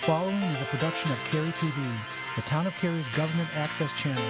following is a production of Cary TV, the Town of Cary's government access channel.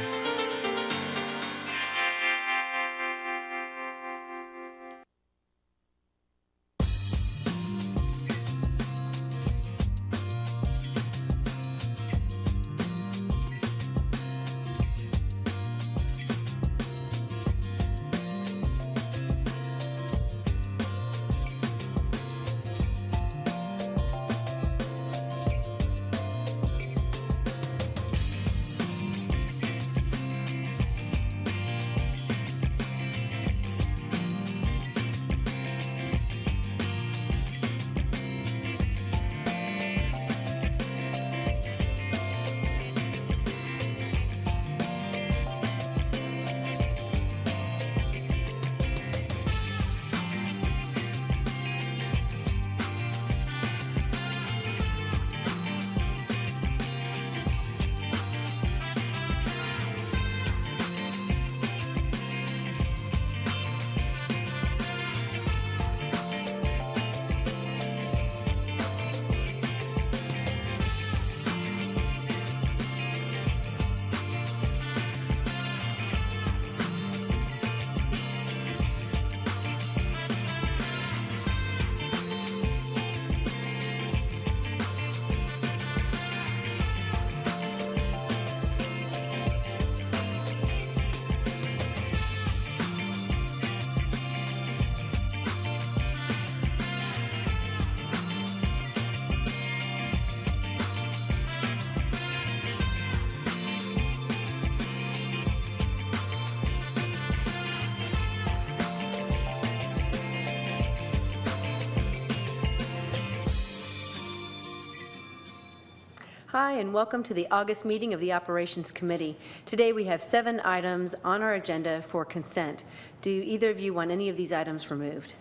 Hi, and welcome to the August meeting of the Operations Committee. Today we have 7 items on our agenda for consent. Do either of you want any of these items removed?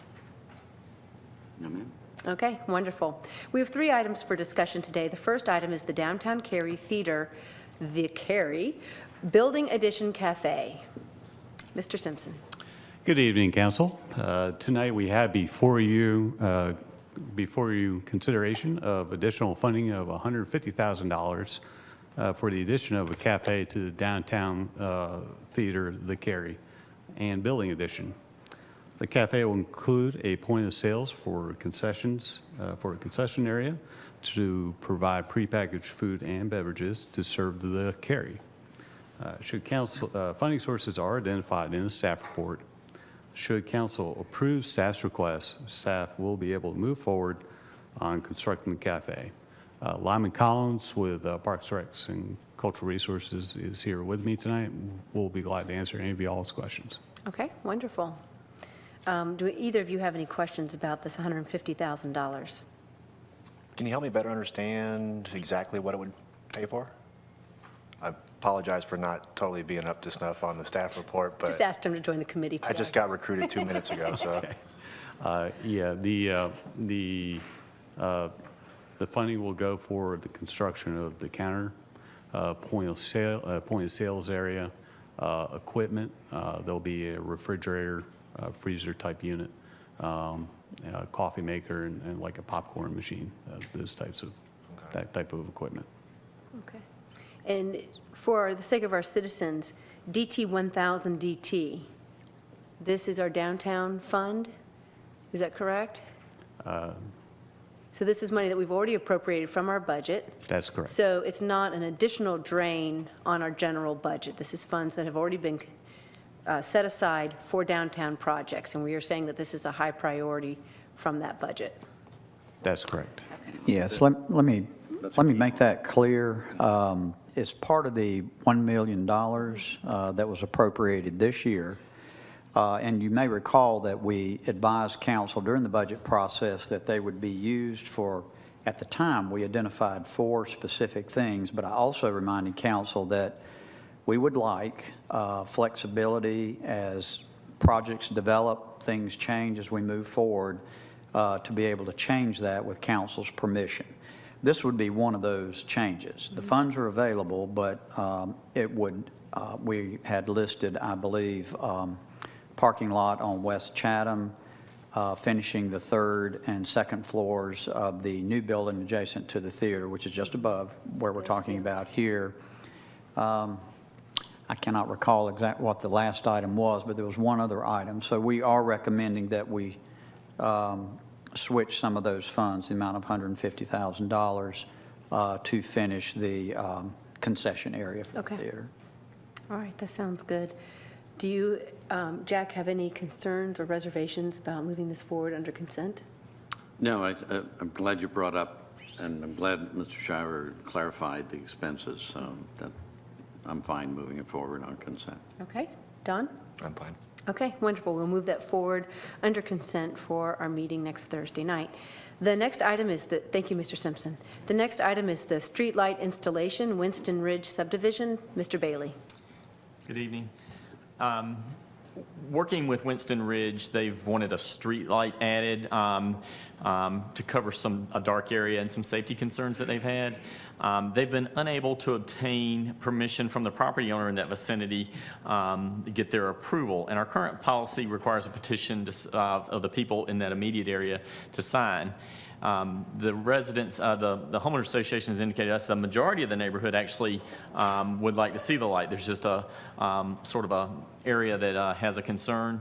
No, ma'am. Okay, wonderful. We have 3 items for discussion today. The first item is the Downtown Cary Theater, the Cary Building Addition Cafe. Mr. Simpson. Good evening, Council. Tonight we have before you consideration of additional funding of $150,000 for the addition of a cafe to the downtown theater, the Cary, and building addition. The cafe will include a point of sales for concessions, for a concession area to provide prepackaged food and beverages to serve the Cary. Should council, funding sources are identified in the staff report. Should council approve staff's request, staff will be able to move forward on constructing the cafe. Lyman Collins with Parks, Recs, and Cultural Resources is here with me tonight. We'll be glad to answer any of y'all's questions. Okay, wonderful. Do either of you have any questions about this $150,000? Can you help me better understand exactly what it would pay for? I apologize for not totally being up to snuff on the staff report, but Just asked him to join the committee today. I just got recruited 2 minutes ago, so. Okay. Yeah, the funding will go for the construction of the counter, point of sales area, equipment. There'll be a refrigerator, freezer type unit, coffee maker, and like a popcorn machine. Those types of that type of equipment. Okay. And for the sake of our citizens, DT 1000 DT, this is our downtown fund? Is that correct? So this is money that we've already appropriated from our budget. That's correct. So it's not an additional drain on our general budget. This is funds that have already been set aside for downtown projects, and we are saying that this is a high priority from that budget. That's correct. Yes, let me make that clear. As part of the $1 million that was appropriated this year, and you may recall that we advised council during the budget process that they would be used for, at the time, we identified 4 specific things, but I also reminded council that we would like flexibility as projects develop, things change as we move forward, to be able to change that with council's permission. This would be one of those changes. The funds are available, but it would, we had listed, I believe, parking lot on West Chatham, finishing the third and second floors of the new building adjacent to the theater, which is just above where we're talking about here. I cannot recall exactly what the last item was, but there was one other item. So we are recommending that we switch some of those funds, the amount of $150,000, to finish the concession area for Okay. the theater. All right, that sounds good. Do you, Jack, have any concerns or reservations about moving this forward under consent? No, I'm glad you brought up, and I'm glad Mr. Shiver clarified the expenses, so that I'm fine moving it forward on consent. Okay, Don? I'm fine. Okay, wonderful. We'll move that forward under consent for our meeting next Thursday night. The next item is the, thank you, Mr. Simpson. The next item is the streetlight installation, Winston Ridge subdivision. Mr. Bailey. Good evening. Working with Winston Ridge, they've wanted a street light added to cover a dark area and some safety concerns that they've had. They've been unable to obtain permission from the property owner in that vicinity to get their approval. And our current policy requires a petition of the people in that immediate area to sign. The residents, the homeowner association has indicated to us the majority of the neighborhood actually would like to see the light. There's just a sort of a area that has a concern.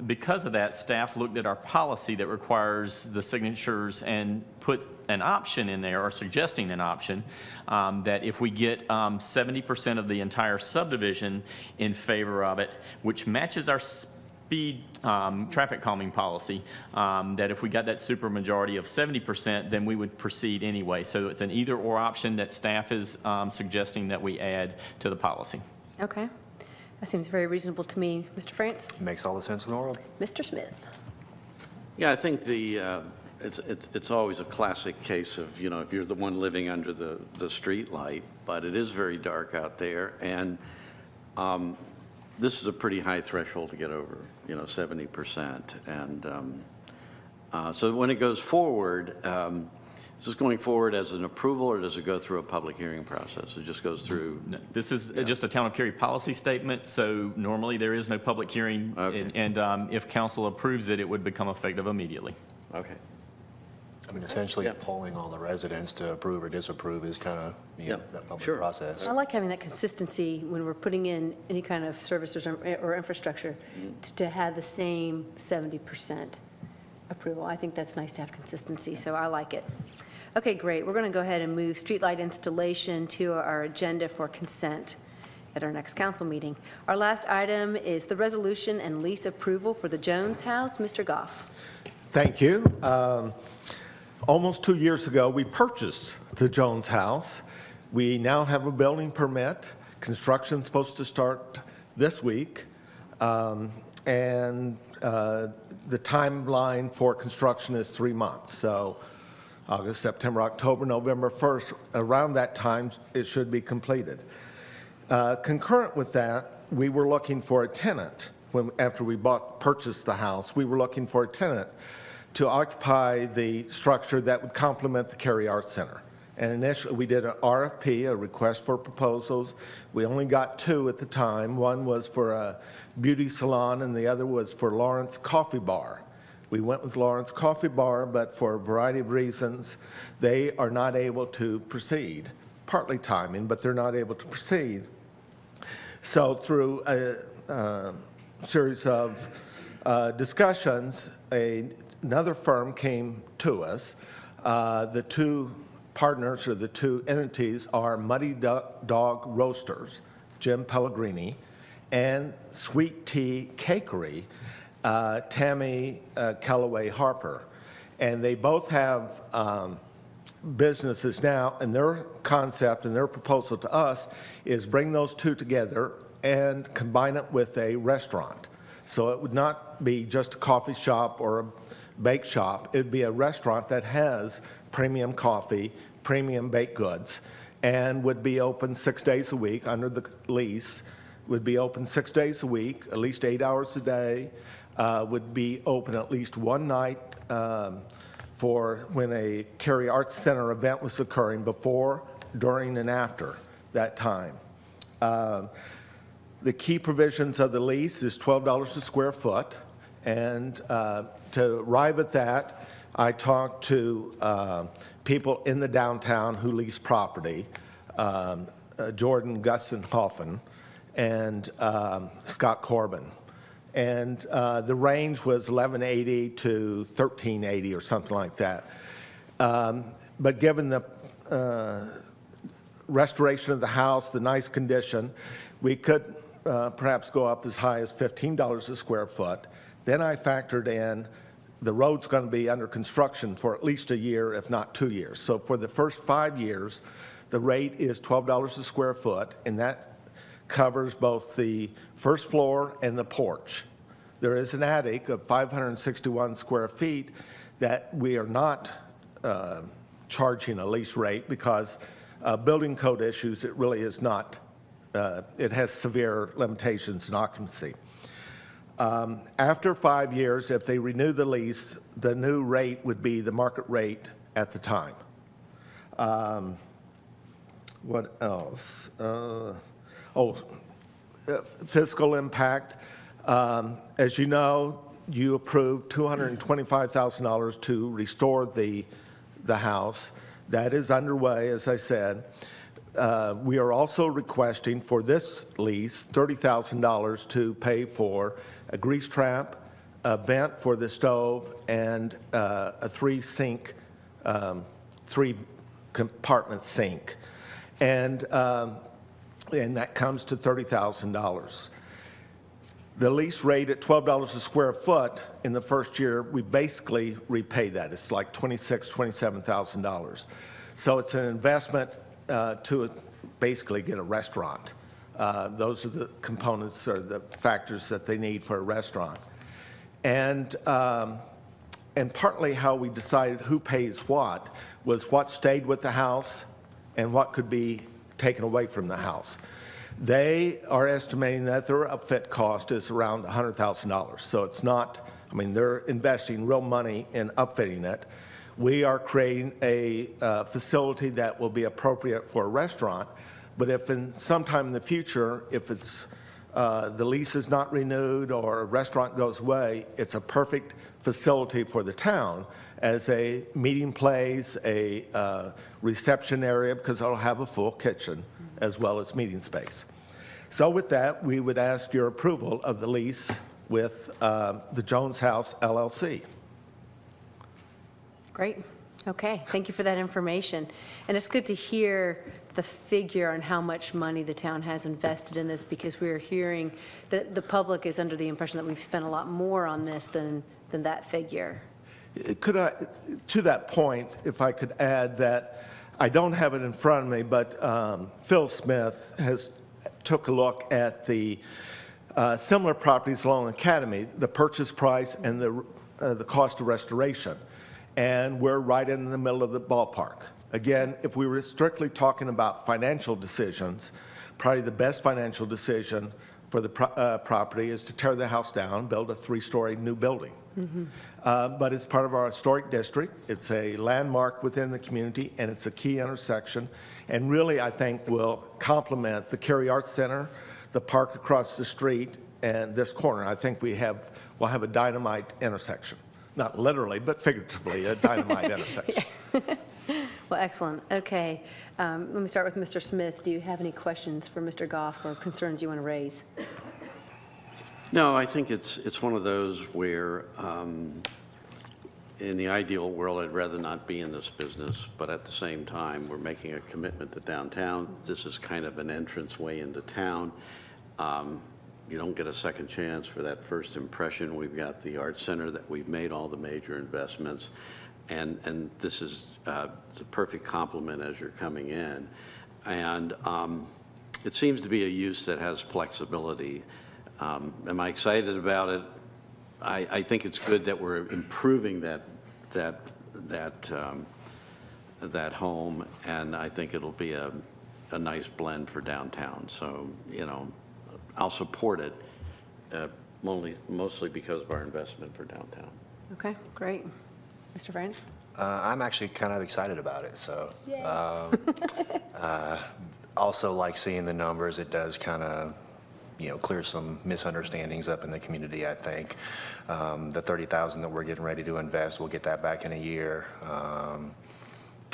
Because of that, staff looked at our policy that requires the signatures and put an option in there, or suggesting an option, that if we get 70% of the entire subdivision in favor of it, which matches our speed traffic calming policy, that if we got that supermajority of 70%, then we would proceed anyway. So it's an either-or option that staff is suggesting that we add to the policy. Okay. That seems very reasonable to me. Mr. Frantz? Makes all the sense in the world. Mr. Smith? Yeah, I think it's always a classic case of, you know, if you're the one living under the street light, but it is very dark out there, and this is a pretty high threshold to get over, you know, 70%. And so when it goes forward, is this going forward as an approval, or does it go through a public hearing process? It just goes through? No, this is just a Town of Cary policy statement, so normally there is no public hearing. Okay. And if council approves it, it would become effective immediately. Okay. I mean, essentially, Yep. polling all the residents to approve or disapprove is kind of, you know, Yep. that public Sure. process. I like having that consistency when we're putting in any kind of services or infrastructure to have the same 70% approval. I think that's nice to have consistency, so I like it. Okay, great. We're going to go ahead and move streetlight installation to our agenda for consent at our next council meeting. Our last item is the resolution and lease approval for the Jones House. Mr. Goff. Thank you. Almost 2 years ago, we purchased the Jones House. We now have a building permit. Construction's supposed to start this week. And the timeline for construction is 3 months. So August, September, October, November 1st, around that time, it should be completed. Concurrent with that, we were looking for a tenant. After we purchased the house, we were looking for a tenant to occupy the structure that would complement the Cary Arts Center. And initially, we did an RFP, a request for proposals. We only got 2 at the time. One was for a beauty salon, and the other was for Lawrence Coffee Bar. We went with Lawrence Coffee Bar, but for a variety of reasons, they are not able to proceed. Partly timing, but they're not able to proceed. So through a series of discussions, another firm came to us. The 2 partners, or the 2 entities, are Muddy Dog Roasters, Jim Pellegrini, and Sweet Tea Cakery, Tammy Callaway Harper. And they both have businesses now, and their concept and their proposal to us is bring those 2 together and combine it with a restaurant. So it would not be just a coffee shop or a bake shop. It would be a restaurant that has premium coffee, premium baked goods, and would be open 6 days a week under the lease, would be open 6 days a week, at least 8 hours a day, would be open at least one night for when a Cary Arts Center event was occurring, before, during, and after that time. The key provisions of the lease is $12 a square foot, And to arrive at that, I talked to people in the downtown who lease property, Jordan Gussenhoffen and Scott Corbin. And the range was $1,180 to $1,380 or something like that. But given the restoration of the house, the nice condition, we could perhaps go up as high as $15 a square foot. Then I factored in the road's going to be under construction for at least a year, if not 2 years. So for the first 5 years, the rate is $12 a square foot, and that covers both the first floor and the porch. There is an attic of 561 square feet that we are not charging a lease rate because building code issues, it really is not, it has severe limitations in occupancy. After 5 years, if they renew the lease, the new rate would be the market rate at the time. What else? Fiscal impact. As you know, you approved $225,000 to restore the house. That is underway, as I said. We are also requesting for this lease $30,000 to pay for a grease trap, a vent for the stove, and a three-compartment sink. And that comes to $30,000. The lease rate at $12 a square foot in the first year, we basically repay that. It's like $26,000, $27,000. So it's an investment to basically get a restaurant. Those are the components or the factors that they need for a restaurant. And partly how we decided who pays what was what stayed with the house and what could be taken away from the house. They are estimating that their upfit cost is around $100,000. So it's not, I mean, they're investing real money in upfitting it. We are creating a facility that will be appropriate for a restaurant. But if sometime in the future, if it's the lease is not renewed or a restaurant goes away, it's a perfect facility for the town as a meeting place, a reception area, because it'll have a full kitchen as well as meeting space. So with that, we would ask your approval of the lease with the Jones House LLC. Great. Okay, thank you for that information. And it's good to hear the figure on how much money the town has invested in this, because we're hearing that the public is under the impression that we've spent a lot more on this than that figure. Could I, to that point, if I could add that I don't have it in front of me, but Phil Smith has took a look at the similar properties along Academy, the purchase price and the cost of restoration. And we're right in the middle of the ballpark. Again, if we were strictly talking about financial decisions, probably the best financial decision for the property is to tear the house down, build a 3-story new building. Mm-hmm. But it's part of our historic district. It's a landmark within the community, and it's a key intersection. And really, I think, will complement the Cary Arts Center, the park across the street, and this corner. I think we'll have a dynamite intersection. Not literally, but figuratively, a dynamite intersection. Well, excellent. Okay. Let me start with Mr. Smith. Do you have any questions for Mr. Goff or concerns you want to raise? No, I think it's one of those where in the ideal world, I'd rather not be in this business, but at the same time, we're making a commitment to downtown. This is kind of an entranceway into town. You don't get a second chance for that first impression. We've got the Art Center that we've made all the major investments, and this is the perfect complement as you're coming in. And it seems to be a use that has flexibility. Am I excited about it? I think it's good that we're improving that home, and I think it'll be a nice blend for downtown. So, you know, I'll support it, mostly because of our investment for downtown. Okay, great. Mr. Frantz? I'm actually kind of excited about it. So, also like seeing the numbers. It does kind of clear some misunderstandings up in the community, I think. The $30,000 that we're getting ready to invest, we'll get that back in a year.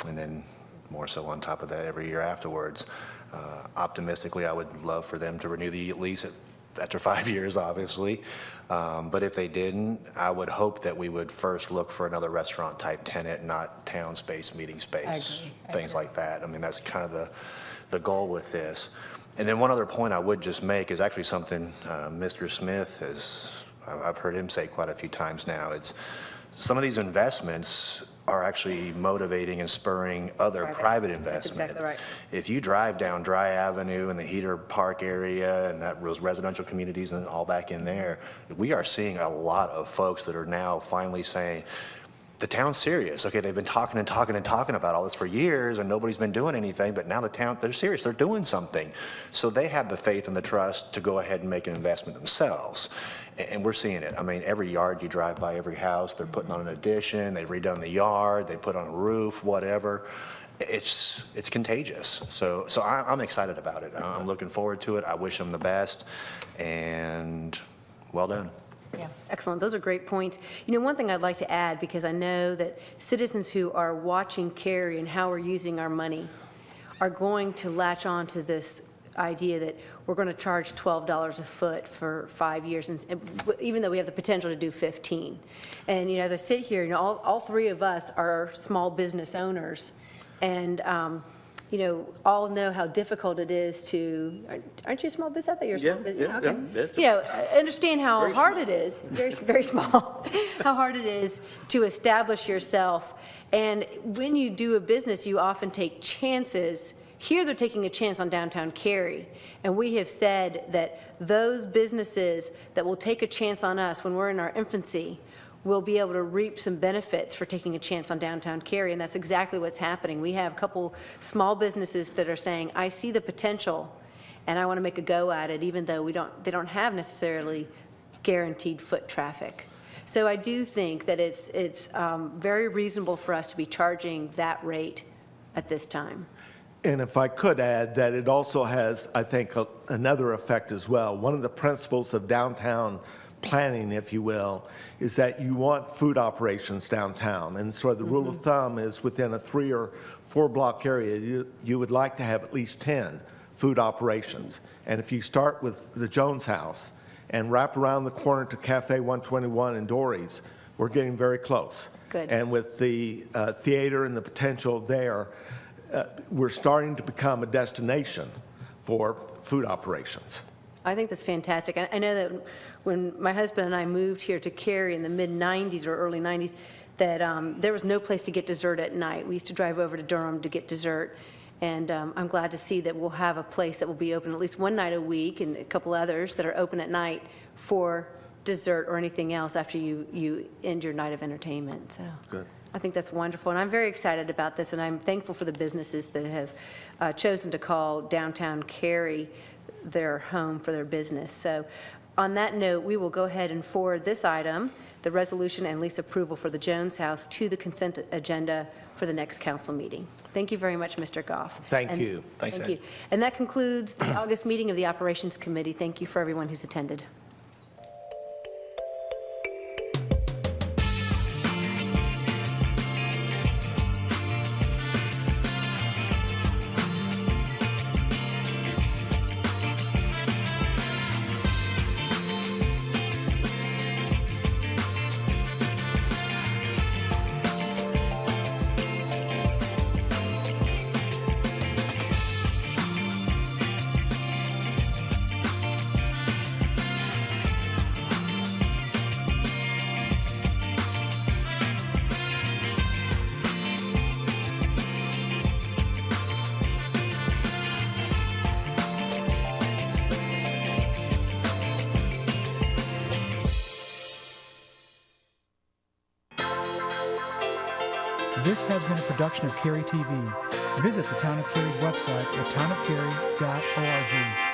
And then more so on top of that every year afterwards. Optimistically, I would love for them to renew the lease after 5 years, obviously. But if they didn't, I would hope that we would first look for another restaurant-type tenant, not town space, meeting space, things like that. I mean, that's kind of the goal with this. And then one other point I would just make is actually something Mr. Smith has, I've heard him say quite a few times now. It's some of these investments are actually motivating and spurring other private investment. That's exactly right. If you drive down Dry Avenue and the Heater Park area and those residential communities and all back in there, we are seeing a lot of folks that are now finally saying, the town's serious. Okay, they've been talking and talking and talking about all this for years and nobody's been doing anything, but now the town, they're serious, they're doing something. So they have the faith and the trust to go ahead and make an investment themselves. And we're seeing it. I mean, every yard you drive by, every house, they're putting on an addition, they've redone the yard, they put on a roof, whatever. It's contagious. So I'm excited about it. I'm looking forward to it. I wish them the best, and well done. Yeah, excellent. Those are great points. One thing I'd like to add, because I know that citizens who are watching Cary and how we're using our money are going to latch on to this idea that we're going to charge $12 a foot for 5 years, and even though we have the potential to do 15. And as I sit here, all three of us are small business owners, and all know how difficult it is to. Aren't you a small business? I thought you were a small business. Okay. I understand how hard it is. Very, very small. How hard it is to establish yourself, and when you do a business, you often take chances. Here they're taking a chance on downtown Cary, and we have said that those businesses that will take a chance on us when we're in our infancy will be able to reap some benefits for taking a chance on downtown Cary, and that's exactly what's happening. We have a couple small businesses that are saying, I see the potential, and I want to make a go at it, even though they don't have necessarily guaranteed foot traffic. So I do think that it's very reasonable for us to be charging that rate at this time. And if I could add that it also has, I think, another effect as well. One of the principles of downtown planning, if you will, is that you want food operations downtown. And so the rule of thumb is within a 3 or 4 block area, you would like to have at least 10 food operations. And if you start with the Jones House and wrap around the corner to Cafe 121 and Dory's, we're getting very close. Good. And with the theater and the potential there, we're starting to become a destination for food operations. I think that's fantastic. I know that when my husband and I moved here to Cary in the mid-'90s or early '90s, that there was no place to get dessert at night. We used to drive over to Durham to get dessert, and I'm glad to see that we'll have a place that will be open at least one night a week, and a couple others that are open at night for dessert or anything else after you end your night of entertainment. So Good. I think that's wonderful, and I'm very excited about this, and I'm thankful for the businesses that have chosen to call downtown Cary their home for their business. So on that note, we will go ahead and forward this item, the resolution and lease approval for the Jones House, to the consent agenda for the next council meeting. Thank you very much, Mr. Goff. Thank you. Thanks, Thank Ed. you. And that concludes the August meeting of the Operations Committee. Thank you for everyone who's attended. This has been a production of Cary TV. Visit the Town of Cary's website at townofcary.org.